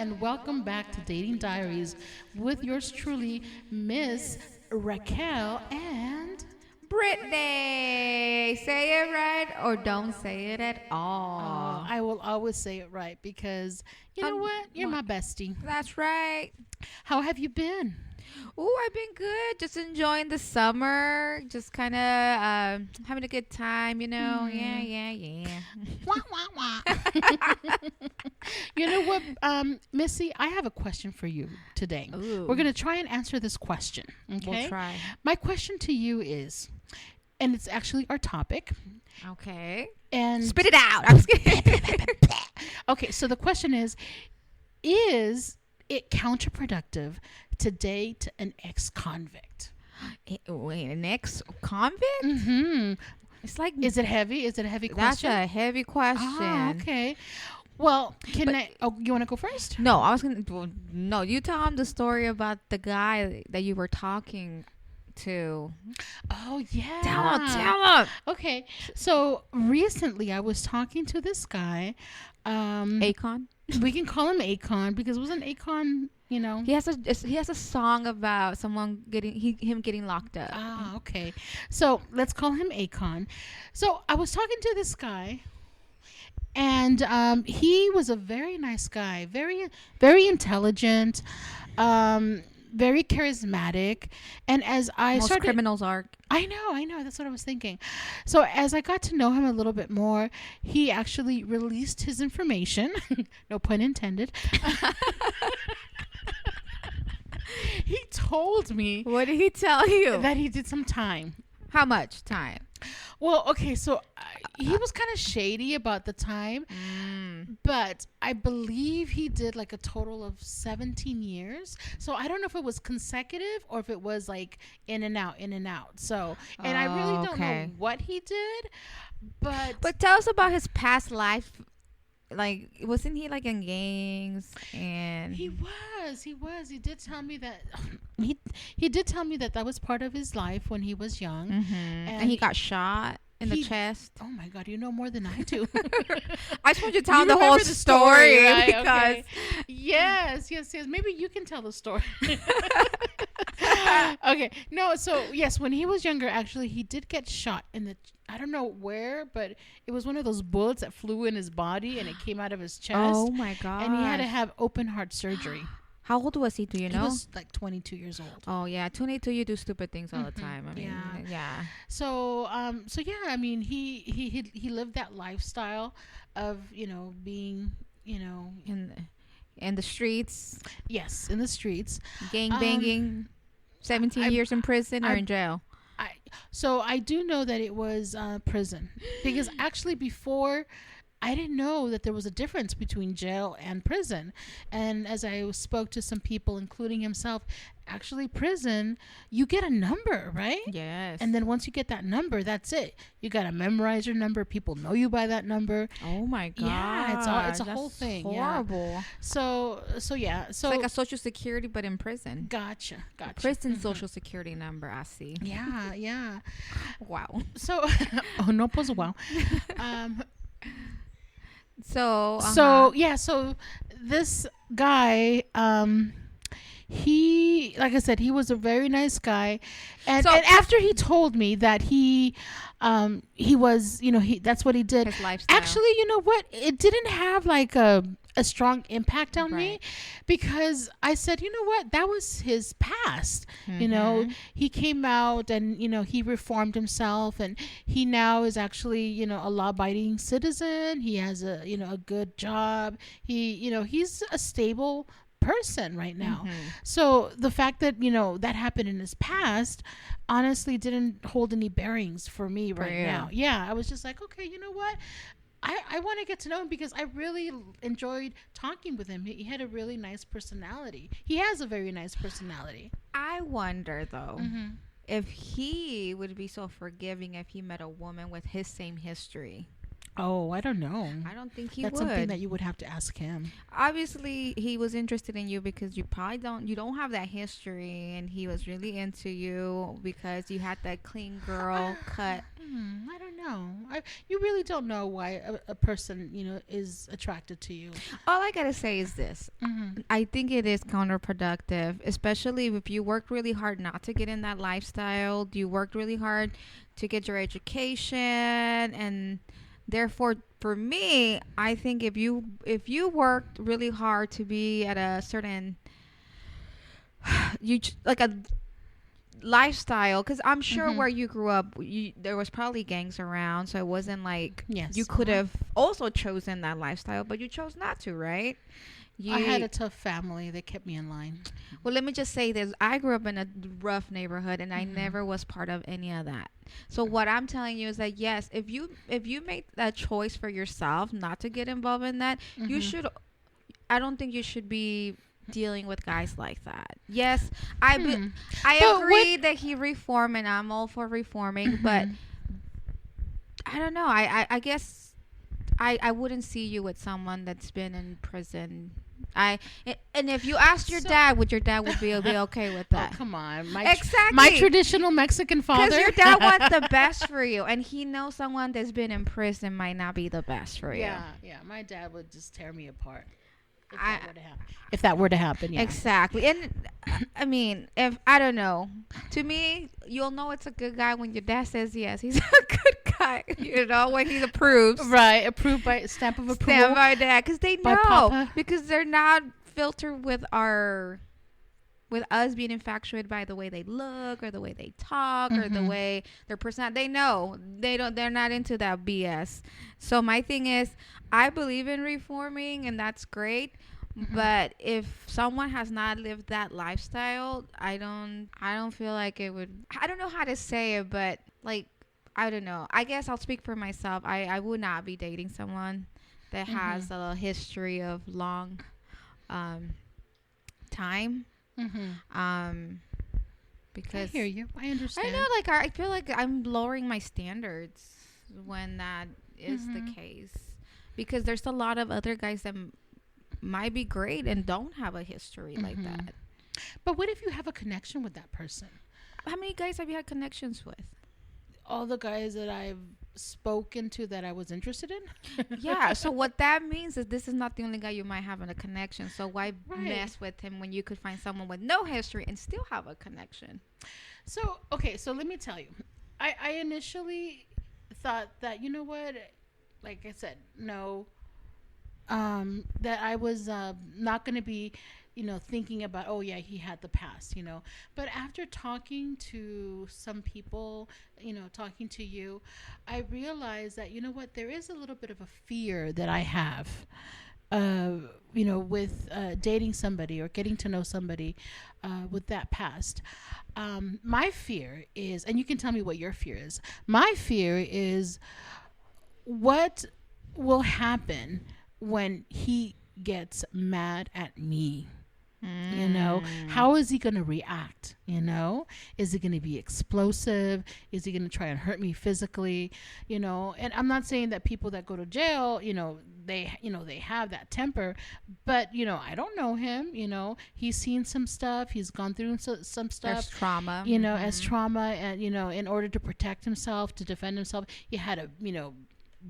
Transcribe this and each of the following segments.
and welcome back to Dating Diaries with yours truly, Miss Raquel and Brittany, say it right or don't say it at all. I will always say it right because you know what? You're my bestie. That's right. How have you been? Ooh, I've been good. Just enjoying the summer. Just kind of having a good time, you know. Yeah. Wah, wah, wah. You know what, Missy? I have a question for you today. Ooh. We're going to try and answer this question. Okay? We'll try. My question to you is, and it's actually our topic. Okay. And spit it out. I'm just kidding. Okay, so the question is it counterproductive to date an ex-convict? Wait, an ex-convict? Mm-hmm. It's like, is it heavy? Is it a heavy question? That's a heavy question. Oh, okay. Well, you want to go first? No, I was going to. No, you tell him the story about the guy that you were talking to. Oh, yeah. Tell him. Okay. So recently I was talking to this guy. Excon? We can call him Excon because wasn't Excon, you know? He has a song about someone him getting locked up. Ah, okay. So let's call him Excon. So I was talking to this guy, and he was a very nice guy, very, very intelligent, very charismatic. And as I Most criminals are. I know. That's what I was thinking. So as I got to know him a little bit more, he actually released his information. No pun intended. He told me. What did he tell you? That he did some time. How much time? Well, okay, so he was kind of shady about the time, but I believe he did like a total of 17 years. So I don't know if it was consecutive or if it was like in and out. So, and I really don't know what he did, but tell us about his past life. Like, wasn't he like in gangs? And he was. He did tell me that he did tell me that was part of his life when he was young, and he got shot in the chest. Oh my God, you know more than I do. I just want you to tell the whole story, right? Because okay. Yes. Maybe you can tell the story. Okay. No. So yes, when he was younger, actually, he did get shot in the. I don't know where, but it was one of those bullets that flew in his body and it came out of his chest. Oh my God! And he had to have open heart surgery. How old was he? Do you know? He was like 22 years old. Oh yeah, 22. You do stupid things all the time. I mean, yeah. So yeah. I mean, he lived that lifestyle of being in the streets. Yes, in the streets. Gang banging. 17 years in prison or in jail. So I do know that it was prison because actually before I didn't know that there was a difference between jail and prison. And as I spoke to some people, including himself, actually prison, you get a number, right? Yes. And then once you get that number, that's it. You got to memorize your number. People know you by that number. Oh my God. Yeah, it's a whole thing. Horrible. Yeah. So yeah. So it's like a social security, but in prison. Gotcha. Prison social security number, I see. Yeah. Wow. So, no pues wow. So this guy, he, like I said, he was a very nice guy, and after he told me that he was, that's what he did. His lifestyle. Actually, you know what? It didn't have like a strong impact on me because I said, you know what? That was his past. He came out and, he reformed himself and he now is actually, a law-abiding citizen. He has a good job. He's a stable person right now. So the fact that that happened in his past honestly didn't hold any bearings for me now. Yeah, I was just like, okay, you know what, I want to get to know him because I really enjoyed talking with him. He had a really nice personality. He has a very nice personality. I wonder though if he would be so forgiving if he met a woman with his same history. Oh, I don't know. I don't think he That's would. That's something that you would have to ask him. Obviously, he was interested in you because you don't have that history, and he was really into you because you had that clean girl cut I don't know. You really don't know why a person, is attracted to you. All I gotta say is this. I think it is counterproductive, especially if you worked really hard not to get in that lifestyle. You worked really hard to get your education, and therefore, for me, I think if you worked really hard to be at a certain like a lifestyle, because I'm sure where you grew up, there was probably gangs around, so it wasn't like you could have also chosen that lifestyle, but you chose not to, right? I had a tough family. They kept me in line. Well, let me just say this. I grew up in a rough neighborhood, and I never was part of any of that. So what I'm telling you is that, yes, if you make that choice for yourself not to get involved in that, you should. I don't think you should be dealing with guys like that. Yes, I agree that he reformed, and I'm all for reforming, but I don't know. I guess I wouldn't see you with someone that's been in prison. And if you asked your dad, would your dad be okay with that? Oh, come on. Exactly. My traditional Mexican father. Because your dad wants the best for you, and he knows someone that's been in prison might not be the best for you. Yeah. My dad would just tear me apart. If that were to happen, yeah. Exactly. And I mean, if I don't know, to me, you'll know it's a good guy when your dad says yes, he's a good guy. When he approves. Right, approved by stamp of approval. Stamp by dad, because they know, because they're not filtered with us being infatuated by the way they look or the way they talk or the way their personality. They know they're not into that BS. So my thing is, I believe in reforming, and that's great. But if someone has not lived that lifestyle, I don't feel like it would. I don't know how to say it, but like, I don't know. I guess I'll speak for myself. I would not be dating someone that has a history of long time. Because I hear you. I understand. I know, like, I feel like I'm lowering my standards when that is the case, because there's a lot of other guys that might be great and don't have a history like that. But what if you have a connection with that person? How many guys have you had connections with? All the guys that I've spoken to that I was interested in. Yeah, so what that means is this is not the only guy you might have in a connection. So why mess with him when you could find someone with no history and still have a connection? So let me tell you. I initially thought that, you know what, like I said, no, that I was not going to be, thinking about, oh yeah, he had the past, but after talking to some people, talking to you, I realized that, you know what, there is a little bit of a fear that I have, with dating somebody or getting to know somebody with that past. My fear is, and you can tell me what your fear is. My fear is what will happen when he gets mad at me. How is he going to react? Is he going to be explosive? Is he going to try and hurt me physically? And I'm not saying that people that go to jail, they have that temper, but I don't know him. He's seen some stuff. He's gone through some stuff. There's trauma. As trauma, and in order to protect himself, to defend himself, he had to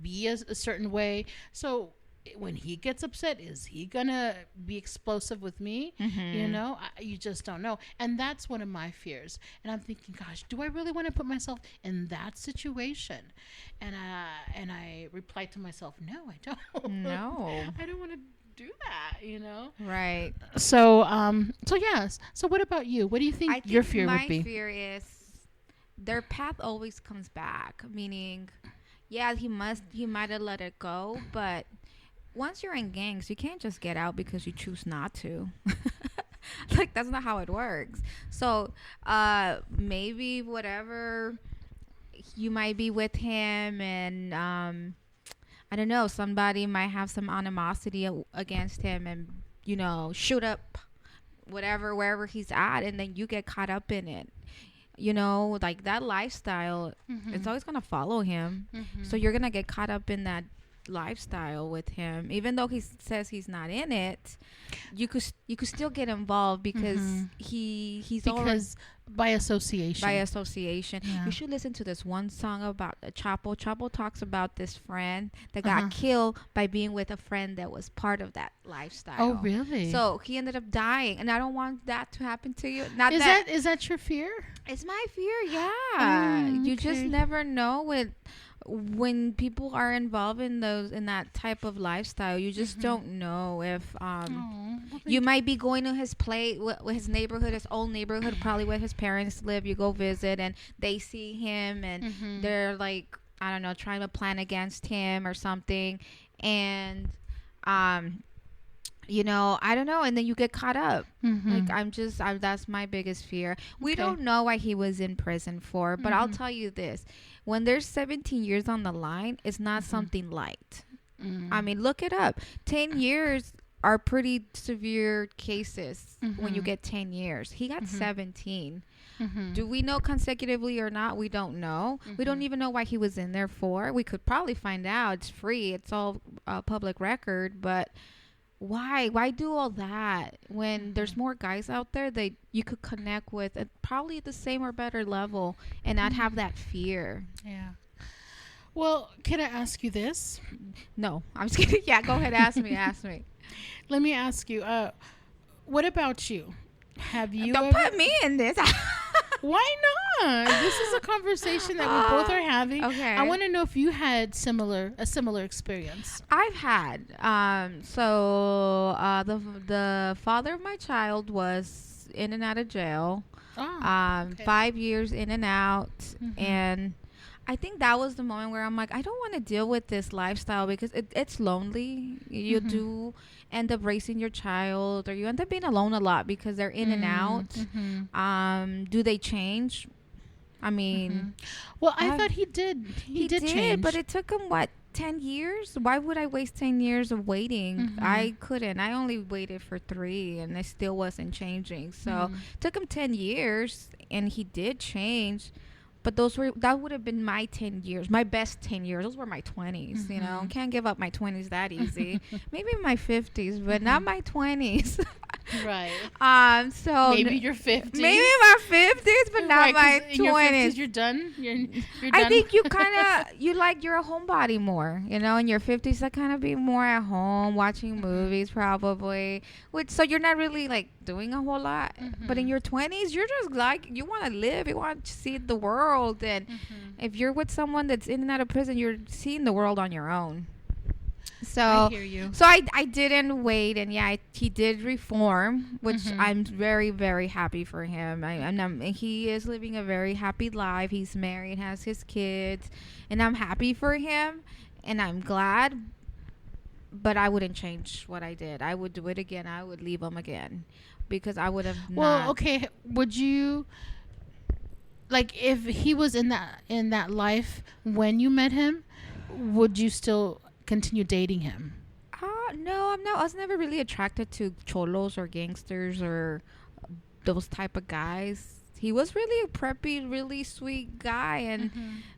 be a certain way. So when he gets upset, is he gonna be explosive with me? You just don't know, and that's one of my fears. And I'm thinking, gosh, do I really want to put myself in that situation? And I replied to myself, no, I don't. No, I don't want to do that. Right. So yes. So what about you? What do you think your fear would be? My fear is their path always comes back. Meaning, yeah, he might have let it go, but once you're in gangs, you can't just get out because you choose not to. Like, that's not how it works. So maybe whatever, you might be with him, and I don't know, somebody might have some animosity against him, and shoot up wherever he's at, and then you get caught up in it. Like that lifestyle, it's always gonna follow him. So you're gonna get caught up in that lifestyle with him, even though he says he's not in it. you could still get involved because he's already by association. Yeah. You should listen to this one song about Chapo. Chapo talks about this friend that got killed by being with a friend that was part of that lifestyle. Oh, really? So he ended up dying, and I don't want that to happen to you. Not is that your fear? It's my fear. Yeah, you just never know when people are involved in that type of lifestyle. You just don't know if you might be going to his his neighborhood, his old neighborhood, probably where his parents live. You go visit and they see him and they're like, I don't know, trying to plan against him or something, and you know, I don't know, and then you get caught up. Like that's my biggest fear. We don't know why he was in prison for, but I'll tell you this: when there's 17 years on the line, it's not something light. I mean, look it up. 10 years are pretty severe cases when you get 10 years. He got 17. Do we know consecutively or not? We don't know. We don't even know why he was in there for. We could probably find out. It's free. It's all public record, but why do all that when there's more guys out there that you could connect with at probably the same or better level and not have that fear? Yeah. Well, can I ask you this? No, I'm just kidding. Yeah, go ahead. Ask me. Let me ask you, what about you? Have you Don't put me in this. Why not? This is a conversation that we both are having. Okay. I want to know if you had a similar experience. I've had. The father of my child was in and out of jail. 5 years in and out. And I think that was the moment where I'm like, I don't want to deal with this lifestyle because it's lonely. You do end up raising your child, or you end up being alone a lot because they're in and out. Do they change? I mean, well, I thought he did. He did change, but it took him 10 years? Why would I waste 10 years of waiting? I couldn't. I only waited for 3 and it still wasn't changing. So it took him 10 years and he did change. But that would have been my 10 years, my best 10 years. Those were my 20s, you know. Can't give up my 20s that easy. Maybe my 50s, but not my 20s. Right. So maybe your 50s. Maybe my 50s, but not my 20s. In your 50s, you're done. You're done. I think you kind of you're a homebody more, you know. In your 50s, I kind of be more at home watching movies, probably. So you're not really like doing a whole lot. But in your 20s, you're just like you want to live, you want to see the world, and if you're with someone that's in and out of prison, you're seeing the world on your own. So I hear you. So I didn't wait, and he did reform, which I'm very, very happy for him. And he is living a very happy life. He's married, has his kids, and I'm happy for him, and I'm glad. But I wouldn't change what I did. I would do it again. I would leave him again because I would have. Well, okay. Would you? Like, if he was in that life when you met him, would you still continue dating him? No, I'm not. I was never really attracted to cholos or gangsters or those type of guys. He was really a preppy, really sweet guy, and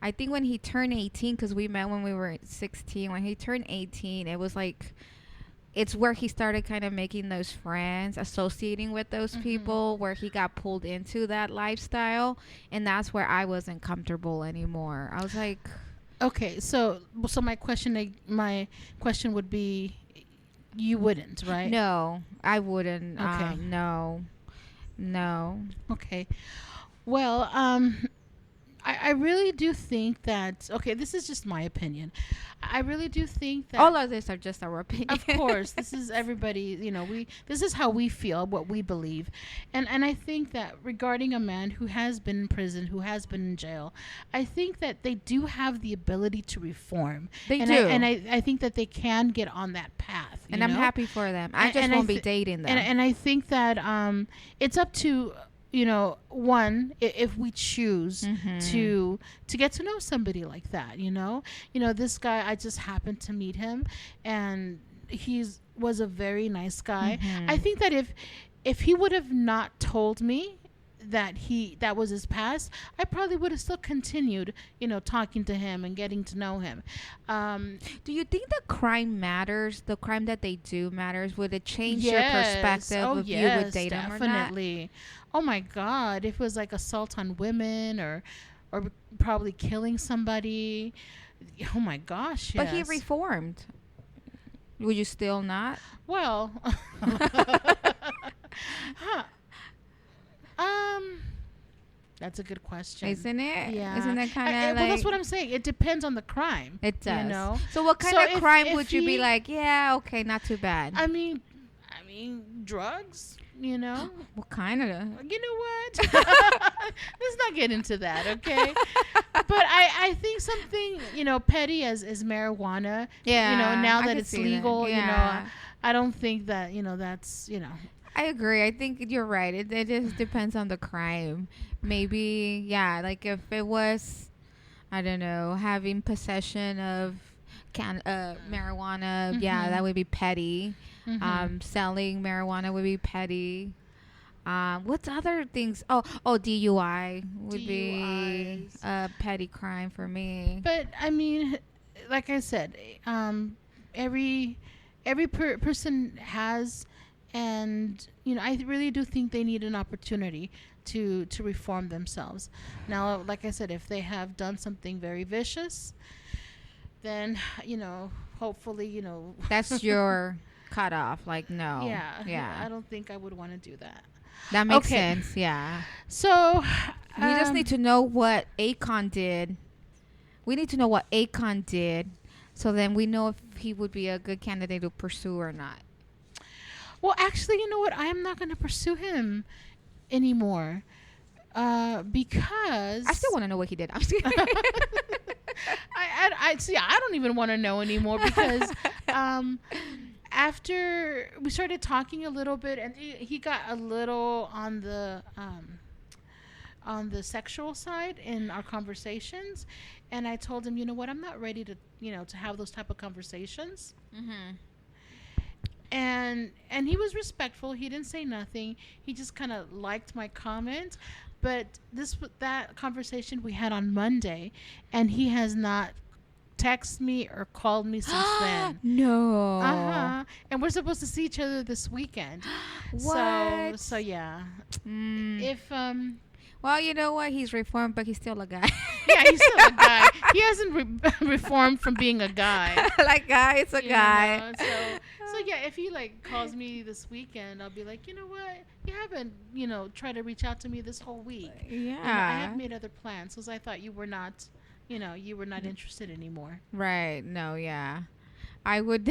I think when he turned 18, because we met when we were 16, when he turned 18, it was like, it's where he started kind of making those friends, associating with those people, where he got pulled into that lifestyle, and that's where I wasn't comfortable anymore. I was like, okay, so my question would be, you wouldn't, right? No, I wouldn't. Okay. No. Okay. Well, I really do think that, okay, this is just my opinion. I really do think that all of this are just our opinion. Of course, this is everybody, you know, this is how we feel, what we believe. And I think that regarding a man who has been in prison, who has been in jail, I think that they do have the ability to reform. They do. I think that they can get on that path. And I'm happy for them. I just won't be dating them. And I think that it's up to, you know, one, if we choose to get to know somebody like that, you know, this guy, I just happened to meet him, and was a very nice guy. I think that if he would have not told me, that was his past, I probably would have still continued, talking to him and getting to know him. Do you think the crime matters? The crime that they do matters? Would it change your Yes. perspective Oh, if you yes, would date him or not? definitely. Oh my God, if it was like assault on women or probably killing somebody. Oh my gosh, But he yes. reformed. Would you still not? Well, huh. That's a good question. Isn't it? Yeah. Isn't that kind of like... Well, that's what I'm saying. It depends on the crime. It does. You know? So what kind So of crime if would you be he- like, yeah, okay, not too bad? I mean, drugs, What kind of... You know what? Let's not get into that, okay? But I think something, petty as marijuana, Yeah, now I that could it's see that. legal, Yeah. I don't think that, that's, I agree. I think you're right. It just depends on the crime. Maybe, yeah, like if it was, I don't know, having possession of marijuana, yeah, that would be petty. Selling marijuana would be petty. What's other things? Oh, DUI would be DUIs. a petty crime for me. But I mean, like I said, every person has, and I really do think they need an opportunity to reform themselves. Now, like I said, if they have done something very vicious, then hopefully That's your cutoff. Like, no. yeah. I don't think I would want to do that. That makes Okay. sense. Yeah. So We just need to know what Excon did. We need to know what Excon did, so then we know if he would be a good candidate to pursue or not. Well, actually, you know what? I am not going to pursue him anymore because I still want to know what he did. I'm just kidding. I see. I don't even want to know anymore because after we started talking a little bit, and he got a little on the sexual side in our conversations, and I told him, you know what, I'm not ready to to have those type of conversations. And he was respectful. He didn't say nothing. He just kind of liked my comment. But that conversation we had on Monday, and he has not texted me or called me since then. No. And we're supposed to see each other this weekend. What? So yeah. If Well, you know what? He's reformed, but he's still a guy. yeah, he's still a guy. He hasn't reformed from being a guy. Like, guy, it's a guy. So yeah, if he calls me this weekend, I'll be like, you know what? You haven't, tried to reach out to me this whole week. Yeah. I have made other plans because I thought you were not, interested anymore. Right. No, yeah. I would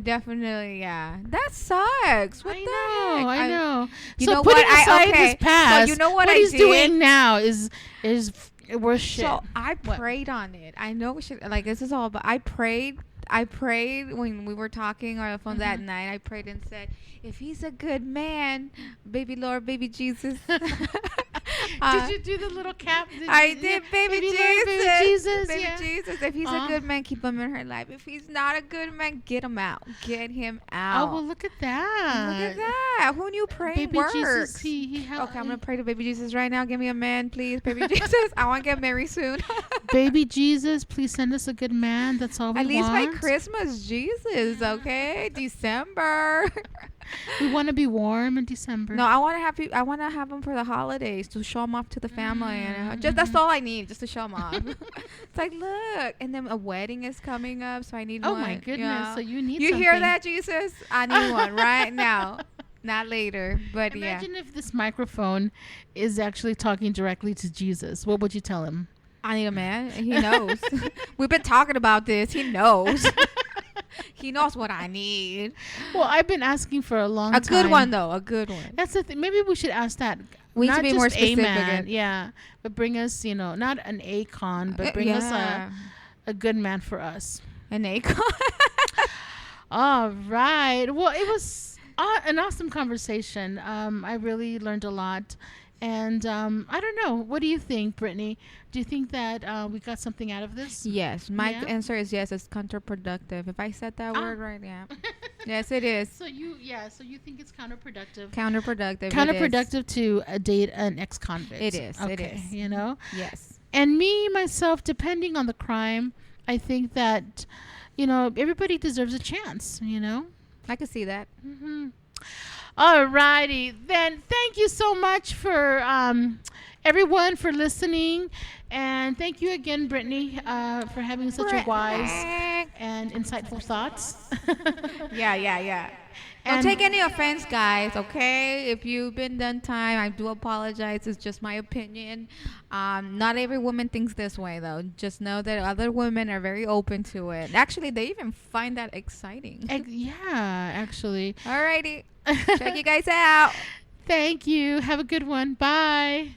definitely, yeah. That sucks. What the heck? I know. You so know putting what? aside Okay. his past, So you know what I he's did? doing now is worse shit. So I What? prayed on it. I know we should, this is all, but I prayed when we were talking on the phone that night. I prayed and said, if he's a good man, baby Lord, baby Jesus. Did you do the little cap? I did, baby Jesus. Lord, baby Jesus. Baby Yeah. Jesus. If he's a good man, keep him in her life. If he's not a good man, get him out. Get him out. Oh, well, look at that. Look at that. Who knew praying Baby works? Jesus, he helped. Okay, I'm going to pray to baby Jesus right now. Give me a man, please. Baby Jesus. I want to get married soon. Baby Jesus, please send us a good man. That's all we At least want. by Christmas, Jesus, okay? December. We want to be warm in December. No, I want to have him for the holidays to show him off to the family, and just that's all I need, just to show him off. It's like, look, and then a wedding is coming up, so I need one. Oh my goodness! Yeah. So you need. You something. hear that, Jesus? I need one right now, not later. But Imagine if this microphone is actually talking directly to Jesus. What would you tell him? I need a man. He knows. We've been talking about this. He knows. He knows what I need. Well, I've been asking for a long time. A good one, though. A good one. That's the thing. Maybe we should ask that. We need not to be just more a specific. man, yeah, but bring us, not an Excon, but bring us a good man for us. An Excon. All right. Well, it was an awesome conversation. I really learned a lot. And I don't know. What do you think, Brittany? Do you think that we got something out of this? Yes. My answer is yes. It's counterproductive. If I said that word right now. Yes, it is. So you think it's counterproductive. Counterproductive To date an ex-convict. It is. Okay, It is. you know? Yes. And me, myself, depending on the crime, I think that, everybody deserves a chance, I can see that. Mm-hmm. All righty. Then thank you so much for everyone for listening. And thank you again, Brittany, for having such a wise and insightful thoughts. Yeah. Don't take any offense, guys, okay? If you've been done time, I do apologize. It's just my opinion. Not every woman thinks this way, though. Just know that other women are very open to it. Actually, they even find that exciting. Yeah, actually. Alrighty. Check you guys out. Thank you. Have a good one. Bye.